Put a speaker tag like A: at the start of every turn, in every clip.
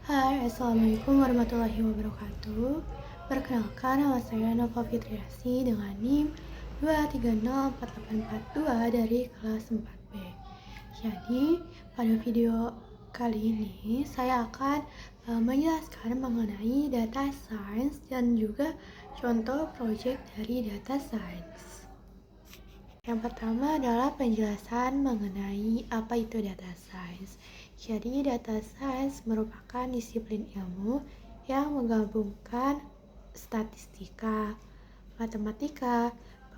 A: Hai, Assalamualaikum warahmatullahi wabarakatuh. Perkenalkan, nama saya Nova Fitriasi dengan NIM 2304842 dari kelas 4B. Jadi, pada video kali ini saya akan menjelaskan mengenai data science dan juga contoh proyek dari data science. Yang pertama adalah penjelasan mengenai apa itu data science. Jadi, data science merupakan disiplin ilmu yang menggabungkan statistika, matematika,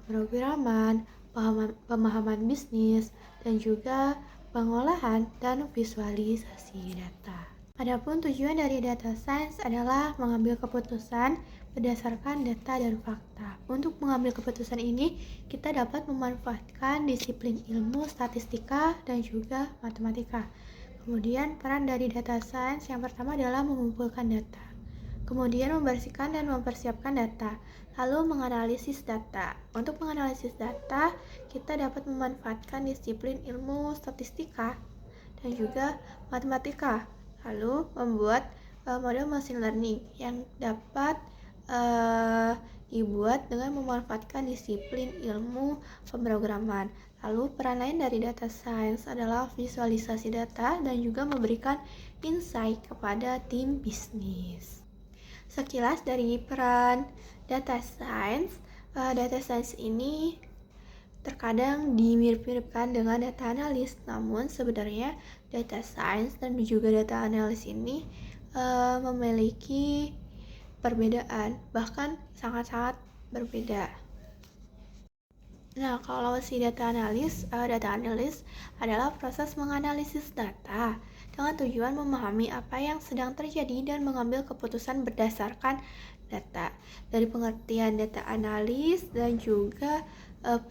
A: pemrograman, pemahaman bisnis, dan juga pengolahan dan visualisasi data. Adapun tujuan dari data science adalah mengambil keputusan berdasarkan data dan fakta. Untuk mengambil keputusan ini, kita dapat memanfaatkan disiplin ilmu statistika dan juga matematika. Kemudian, peran dari data science yang pertama adalah mengumpulkan data. Kemudian, membersihkan dan mempersiapkan data. Lalu, menganalisis data. Untuk menganalisis data, kita dapat memanfaatkan disiplin ilmu statistika dan juga matematika. Lalu membuat model machine learning yang dapat dibuat dengan memanfaatkan disiplin ilmu pemrograman. Lalu peran lain dari data science adalah visualisasi data dan juga memberikan insight kepada tim bisnis. Sekilas dari peran data science ini terkadang dimirip-miripkan dengan data analis, namun sebenarnya data science dan juga data analis ini memiliki perbedaan, bahkan sangat-sangat berbeda. Nah, kalau si data analis adalah proses menganalisis data dengan tujuan memahami apa yang sedang terjadi dan mengambil keputusan berdasarkan data. Dari pengertian data analis dan juga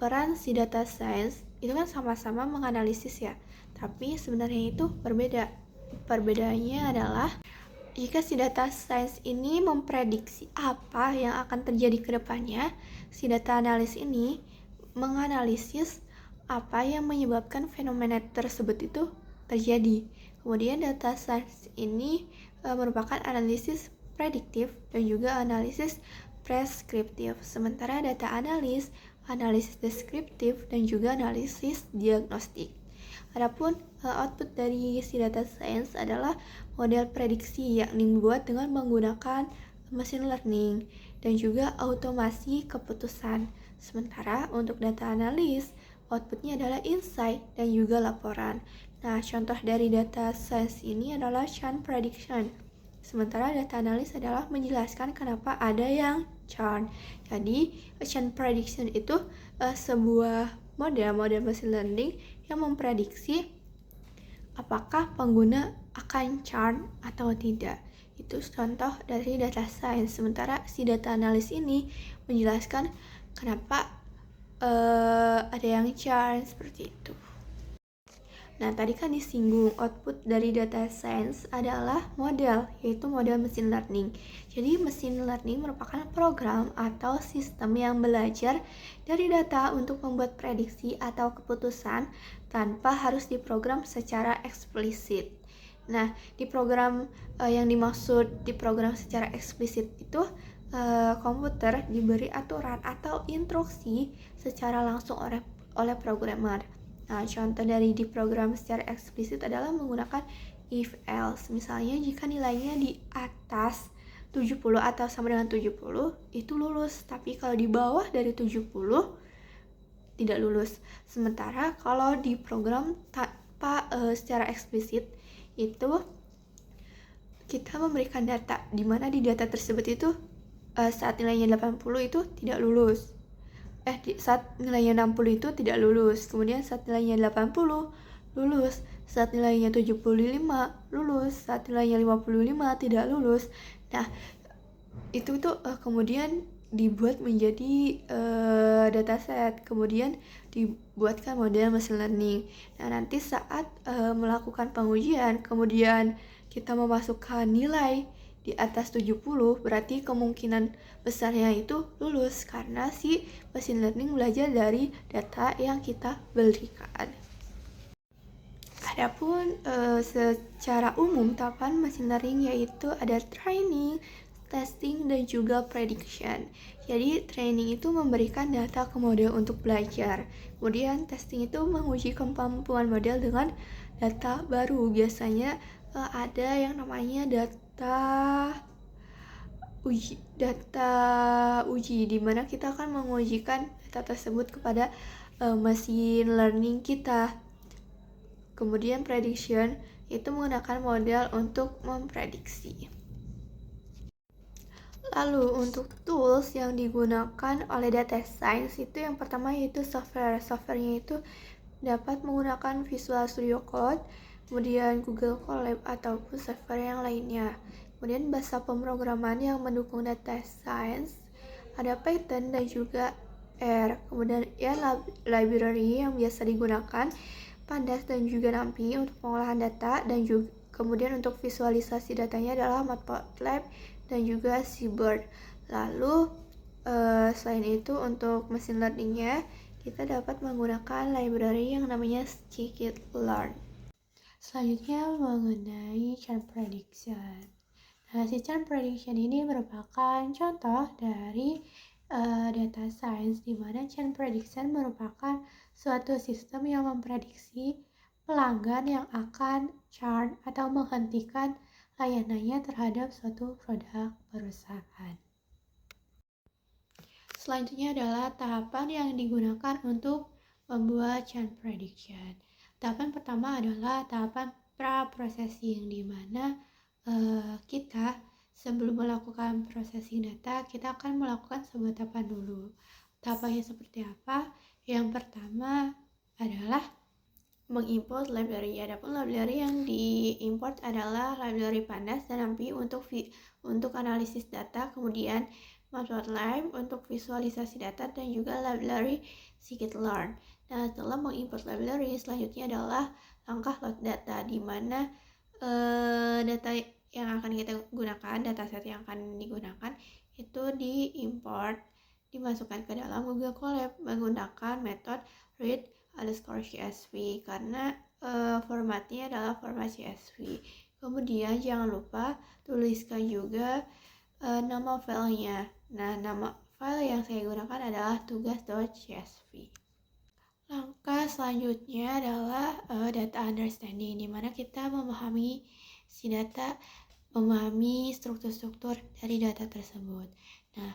A: peran si data science itu kan sama-sama menganalisis ya, tapi sebenarnya itu berbeda. Perbedaannya adalah jika si data science ini memprediksi apa yang akan terjadi ke depannya, si data analis ini menganalisis apa yang menyebabkan fenomena tersebut itu terjadi. Kemudian data science ini merupakan analisis prediktif dan juga analisis preskriptif. Sementara data analis, analisis deskriptif dan juga analisis diagnostik. Adapun output dari si data science adalah model prediksi yang dibuat dengan menggunakan machine learning dan juga automasi keputusan. Sementara untuk data analis, outputnya adalah insight dan juga laporan. Nah, contoh dari data science ini adalah churn prediction. Sementara data analis adalah menjelaskan kenapa ada yang churn. Jadi, churn prediction itu sebuah model machine learning yang memprediksi apakah pengguna akan churn atau tidak. Itu contoh dari data science. Sementara si data analis ini menjelaskan kenapa ada yang churn seperti itu. Nah, tadi kan disinggung output dari data science adalah model, yaitu model machine learning. Jadi, machine learning merupakan program atau sistem yang belajar dari data untuk membuat prediksi atau keputusan tanpa harus diprogram secara eksplisit. Nah, di program yang dimaksud diprogram secara eksplisit itu komputer diberi aturan atau instruksi secara langsung oleh programmer. Nah, contoh dari diprogram secara eksplisit adalah menggunakan if else. Misalnya jika nilainya di atas 70 atau sama dengan 70 itu lulus, tapi kalau di bawah dari 70 tidak lulus. Sementara kalau diprogram tanpa secara eksplisit itu kita memberikan data di mana di data tersebut itu saat nilainya 80 itu tidak lulus. Saat nilainya 60 itu tidak lulus. Kemudian saat nilainya 80 lulus. Saat nilainya 75 lulus. Saat nilainya 55 tidak lulus. Nah, itu tuh kemudian dibuat menjadi dataset. Kemudian dibuatkan model machine learning. Nah, nanti saat melakukan pengujian, kemudian kita memasukkan nilai di atas 70, berarti kemungkinan besarnya itu lulus karena si machine learning belajar dari data yang kita berikan. Adapun secara umum tahapan machine learning yaitu ada training, testing, dan juga prediction. Jadi training itu memberikan data ke model untuk belajar. Kemudian testing itu menguji kemampuan model dengan data baru. Biasanya ada yang namanya data uji di mana kita akan mengujikan data tersebut kepada machine learning kita. Kemudian prediction itu menggunakan model untuk memprediksi. Lalu untuk tools yang digunakan oleh data science itu yang pertama yaitu software. Softwarenya itu dapat menggunakan Visual Studio Code, kemudian Google Colab ataupun software yang lainnya. Kemudian bahasa pemrograman yang mendukung data science ada Python dan juga R. Kemudian library yang biasa digunakan Pandas dan juga NumPy untuk pengolahan data, dan juga kemudian untuk visualisasi datanya adalah Matplotlib dan juga Seabird. Lalu selain itu untuk machine learningnya kita dapat menggunakan library yang namanya scikit-learn. Selanjutnya mengenai chain prediction. Nah, si chain prediction ini merupakan contoh dari data science, di mana chain prediction merupakan suatu sistem yang memprediksi pelanggan yang akan churn atau menghentikan layanannya terhadap suatu produk perusahaan. Selanjutnya adalah tahapan yang digunakan untuk membuat chain prediction. Tahapan pertama adalah tahapan pra-processing, di mana kita sebelum melakukan processing data, kita akan melakukan sebuah tahapan dulu. Tahapannya seperti apa? Yang pertama adalah mengimport library. Adapun library yang diimport adalah library Pandas dan NumPy untuk analisis data, kemudian Matplotlib untuk visualisasi data, dan juga library scikit-learn. Nah, setelah mengimport library, selanjutnya adalah langkah load data, di mana data yang akan kita gunakan, dataset yang akan digunakan itu diimport, dimasukkan ke dalam Google Colab menggunakan metode read_csv karena formatnya adalah format CSV. Kemudian jangan lupa tuliskan juga nama filenya. Nah, nama file yang saya gunakan adalah tugas.csv. Langkah selanjutnya adalah data understanding, di mana kita memahami si data, memahami struktur-struktur dari data tersebut. Nah,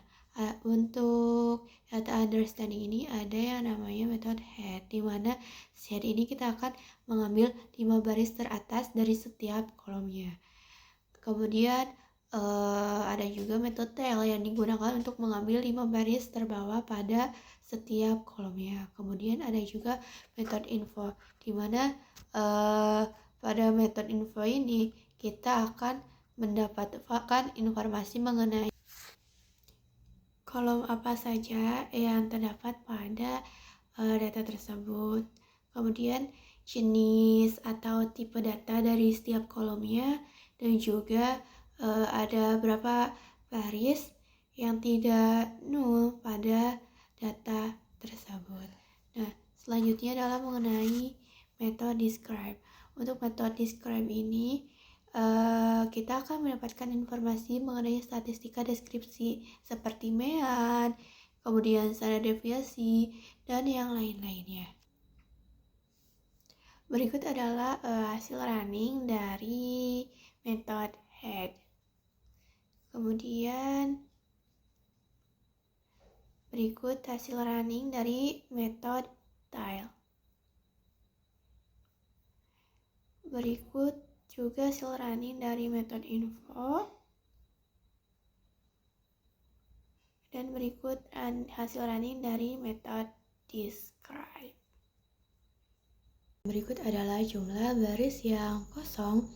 A: untuk data understanding ini ada yang namanya metode head, di mana head ini kita akan mengambil 5 baris teratas dari setiap kolomnya. Kemudian ada juga metode tail yang digunakan untuk mengambil 5 baris terbawah pada setiap kolomnya. Kemudian ada juga metode info, di mana pada metode info ini kita akan mendapatkan informasi mengenai kolom apa saja yang terdapat pada data tersebut. Kemudian jenis atau tipe data dari setiap kolomnya, dan juga ada berapa baris yang tidak null pada data tersebut. Nah, selanjutnya adalah mengenai metode describe. Untuk metode describe ini kita akan mendapatkan informasi mengenai statistika deskripsi seperti mean, kemudian standar deviasi, dan yang lain-lainnya. Berikut adalah hasil running dari metode head. Kemudian berikut hasil running dari metode tail. Berikut juga hasil running dari metode info, dan berikut hasil running dari metode describe. Berikut adalah jumlah baris yang kosong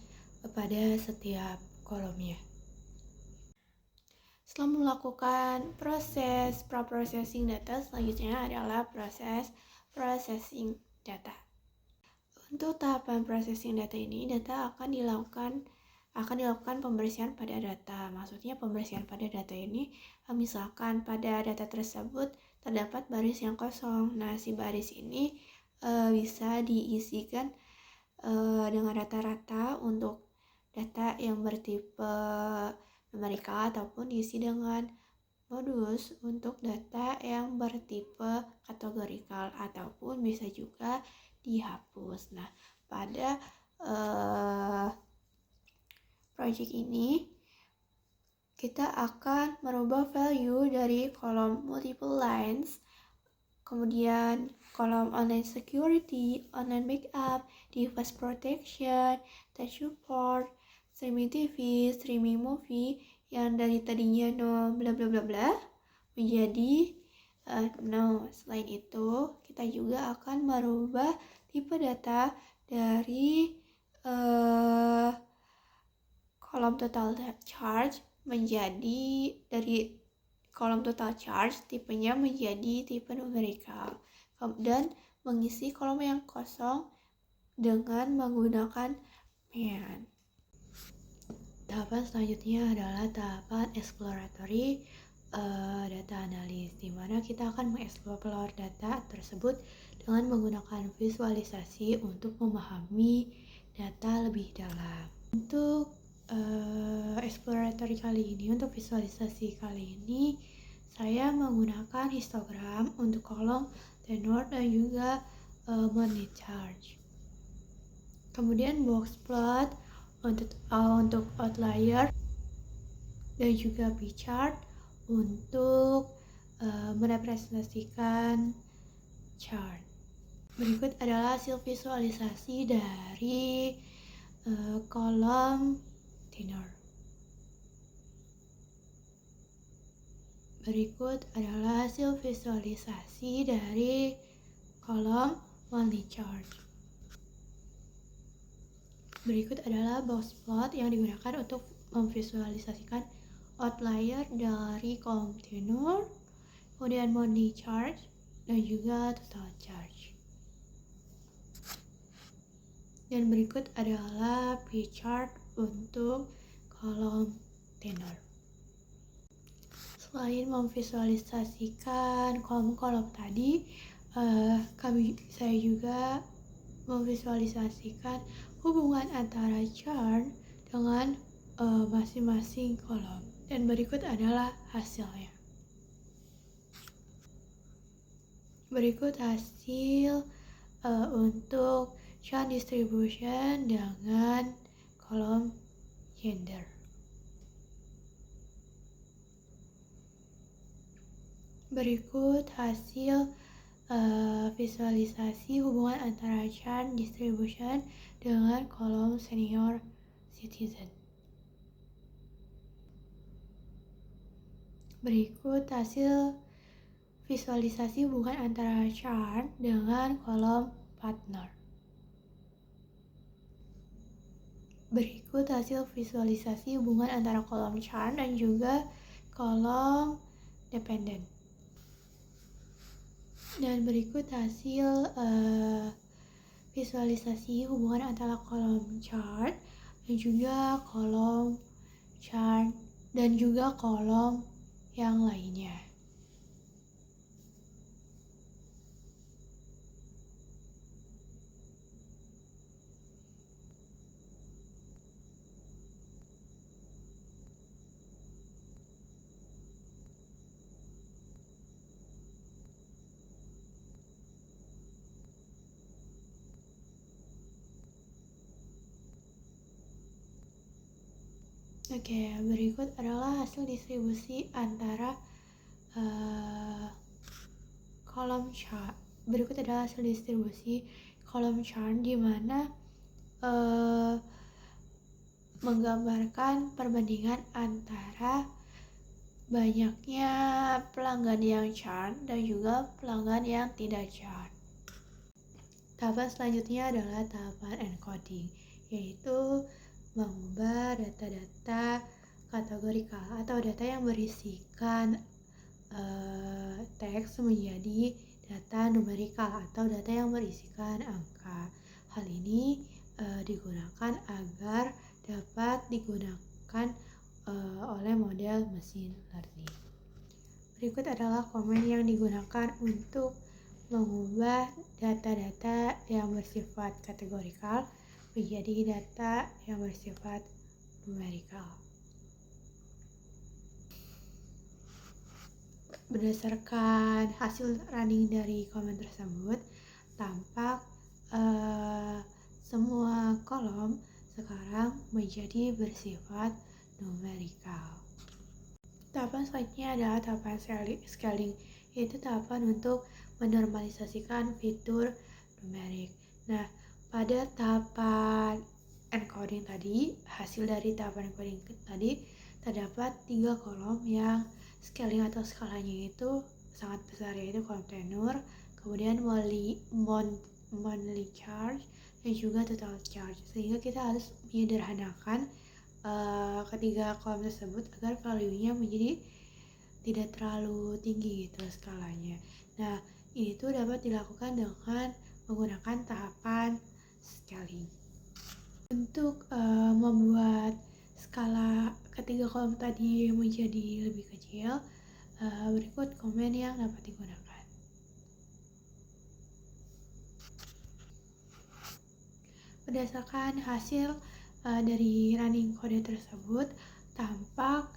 A: pada setiap kolomnya. Setelah melakukan proses pre-processing data, selanjutnya adalah proses processing data. Untuk tahapan processing data ini, data akan dilakukan pembersihan pada data. Maksudnya pembersihan pada data ini, misalkan pada data tersebut terdapat baris yang kosong. Nah, si baris ini bisa diisikan dengan rata-rata untuk data yang bertipe numerikal ataupun diisi dengan modus untuk data yang bertipe kategorikal ataupun bisa juga dihapus. Nah, pada project ini kita akan merubah value dari kolom multiple lines, kemudian kolom online security, online backup, device protection, touch support, streaming TV, streaming movie yang dari tadinya no bla bla bla bla menjadi no. Selain itu, kita juga akan merubah tipe data dari kolom total charge menjadi dari kolom total charge tipenya menjadi tipe numerikal dan mengisi kolom yang kosong dengan menggunakan main. Tahapan selanjutnya adalah tahapan exploratory data analis, di mana kita akan mengeksplor data tersebut dengan menggunakan visualisasi untuk memahami data lebih dalam. Untuk exploratory kali ini, untuk visualisasi kali ini, saya menggunakan histogram untuk kolom tenor dan juga money charge. Kemudian box plot untuk outlier dan juga pie chart untuk merepresentasikan chart. Berikut adalah hasil visualisasi dari kolom tenor. Berikut adalah hasil visualisasi dari kolom monthly chart. Berikut adalah box plot yang digunakan untuk memvisualisasikan outlier dari kolom tenor, kemudian monthly charge, dan juga total charge. Dan berikut adalah pie chart untuk kolom tenor. Selain memvisualisasikan kolom-kolom tadi, saya juga memvisualisasikan hubungan antara chart dengan masing-masing kolom. Dan berikut adalah hasilnya. Berikut hasil untuk chart distribution dengan kolom gender. Berikut hasil visualisasi hubungan antara chart distribution dengan kolom senior citizen. Berikut hasil visualisasi hubungan antara chart dengan kolom partner. Berikut hasil visualisasi hubungan antara kolom chart dan juga kolom dependent. Dan berikut hasil visualisasi hubungan antara kolom chart dan juga kolom chart dan juga kolom yang lainnya. Oke, berikut adalah hasil distribusi antara kolom chart. Berikut adalah hasil distribusi kolom chart di mana menggambarkan perbandingan antara banyaknya pelanggan yang chart dan juga pelanggan yang tidak chart. Tahapan selanjutnya adalah tahapan encoding, yaitu mengubah data-data kategorikal atau data yang berisikan teks menjadi data numerikal atau data yang berisikan angka. Hal ini digunakan agar dapat digunakan oleh model machine learning. Berikut adalah komen yang digunakan untuk mengubah data-data yang bersifat kategorikal menjadi data yang bersifat numerikal. Berdasarkan hasil running dari komen tersebut, tampak semua kolom sekarang menjadi bersifat numerikal. Tahapan selanjutnya adalah tahapan scaling, yaitu tahapan untuk menormalisasikan fitur numerik. Nah, pada tahapan encoding tadi, hasil dari tahapan encoding tadi terdapat 3 kolom yang scaling atau skalanya itu sangat besar, yaitu kolom tenor, kemudian monthly charge, dan juga total charge, sehingga kita harus menyederhanakan ketiga kolom tersebut agar value-nya menjadi tidak terlalu tinggi gitu skalanya. Nah, ini tuh dapat dilakukan dengan menggunakan tahapan scaling. Untuk membuat skala ketiga kolom tadi menjadi lebih kecil, berikut komen yang dapat digunakan. Berdasarkan hasil dari running kode tersebut, tampak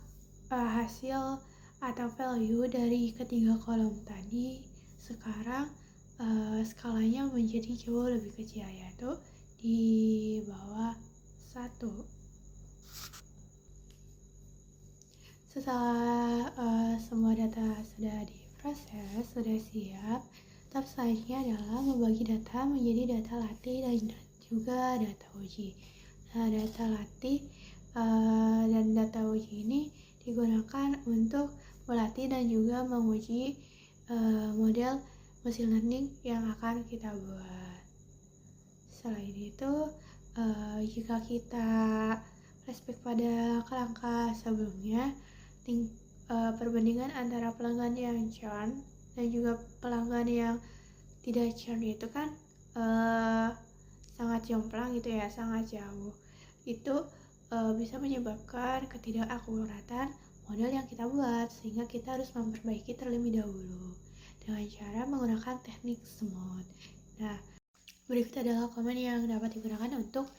A: hasil atau value dari ketiga kolom tadi sekarang skalanya menjadi jauh lebih kecil, yaitu di bawah 1. Setelah semua data sudah diproses, sudah siap, tahap selanjutnya adalah membagi data menjadi data latih dan juga data uji. Nah, data latih dan data uji ini digunakan untuk melatih dan juga menguji model machine learning yang akan kita buat. Selain itu, jika kita flashback pada kerangka sebelumnya, perbandingan antara pelanggan yang churn dan juga pelanggan yang tidak churn itu kan sangat jomplang gitu ya, sangat jauh. Itu bisa menyebabkan ketidakakuratan model yang kita buat, sehingga kita harus memperbaiki terlebih dahulu dengan cara menggunakan teknik smooth. Nah, berikut adalah komen yang dapat digunakan untuk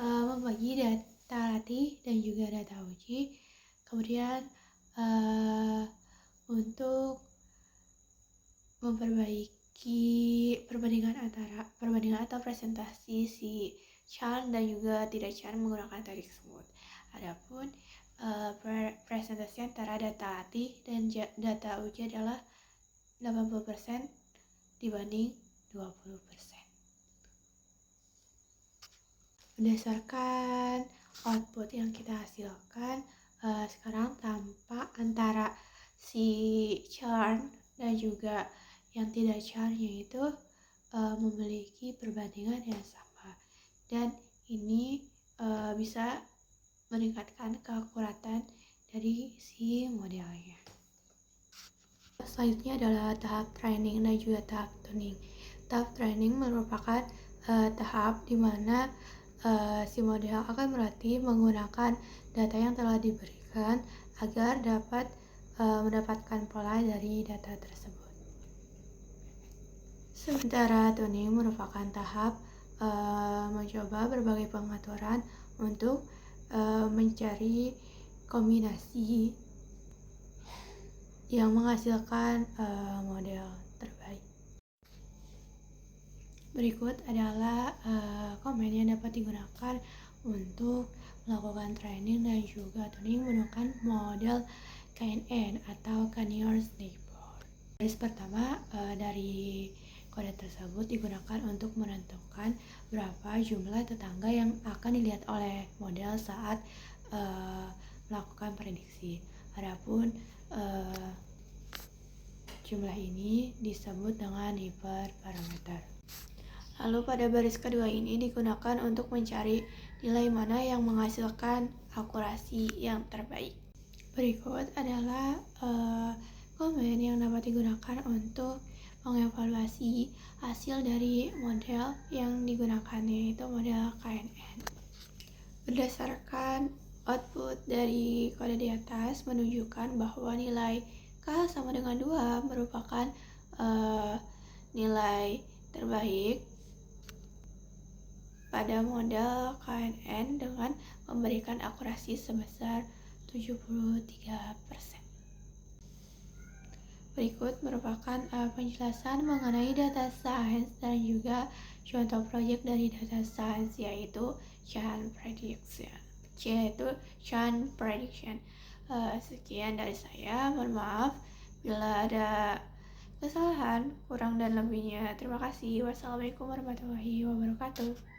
A: membagi data latih dan juga data uji. Kemudian untuk memperbaiki perbandingan atau presentasi si churn dan juga tidak churn menggunakan teknik smooth. Adapun presentasi antara data latih dan data uji adalah 80% dibanding 20%. Berdasarkan output yang kita hasilkan, sekarang tampak antara si churn dan juga yang tidak churn yaitu memiliki perbandingan yang sama, dan ini bisa meningkatkan keakuratan dari si modelnya. Selanjutnya adalah tahap training dan juga tahap tuning. Tahap training merupakan tahap di mana si model akan berlatih menggunakan data yang telah diberikan agar dapat mendapatkan pola dari data tersebut. Sementara tuning merupakan tahap mencoba berbagai pengaturan untuk mencari kombinasi yang menghasilkan model terbaik. Berikut adalah komen yang dapat digunakan untuk melakukan training dan juga tuning menggunakan model KNN atau Canyon Snowboard. Baris pertama dari kode tersebut digunakan untuk menentukan berapa jumlah tetangga yang akan dilihat oleh model saat melakukan prediksi. Adapun jumlah ini disebut dengan hiperparameter. Lalu pada baris kedua ini digunakan untuk mencari nilai mana yang menghasilkan akurasi yang terbaik. Berikut adalah komen yang dapat digunakan untuk mengevaluasi hasil dari model yang digunakan, yaitu model KNN. Berdasarkan output dari kode di atas menunjukkan bahwa nilai K sama dengan 2 merupakan nilai terbaik pada model KNN dengan memberikan akurasi sebesar 73%. Berikut merupakan penjelasan mengenai data science dan juga contoh proyek dari data science yaitu Chance Prediction. Sekian dari saya, mohon maaf bila ada kesalahan, kurang dan lebihnya. Terima kasih. Wassalamualaikum warahmatullahi wabarakatuh.